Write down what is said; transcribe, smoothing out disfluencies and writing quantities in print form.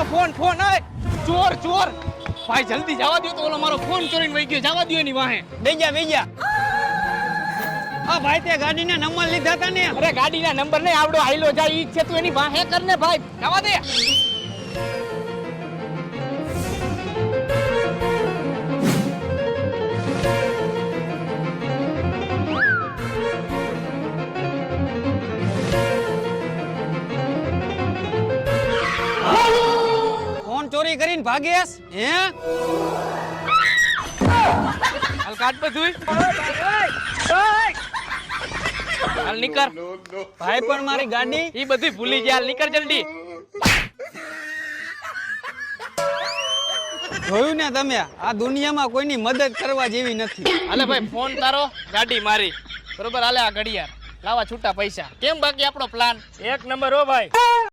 phone phone આય ચોર ચોર ભાઈ જલ્દી જવા દો તો ઓલો મારો ફોન ચોરીને વઈ ગયો જવા દો એની વાહે બેજા હા ભાઈ તે ગાડીના નંબર લીધા હતા ને અરે ગાડીના નંબર નહીં આવડો આઈલો જાય ઈ છે તું એની વાહે કર ને ભાઈ જવા દે ફોન ચોરી કરીને ભાગેસ હે હાલ કાટ બધું હાલ નીકળ ભાઈ પણ મારી ગાડી ઈ બધી ભૂલી ગયા હાલ નીકળ જલ્દી જોયું ને તમે આ દુનિયામાં કોઈની મદદ કરવા જેવી નથી હાલે ભાઈ ફોન તારો ગાડી મારી બરોબર હાલે આ ઘડિયાળ લાવા છૂટા પૈસા કેમ બાકી આપણો પ્લાન એક નંબર હો ભાઈ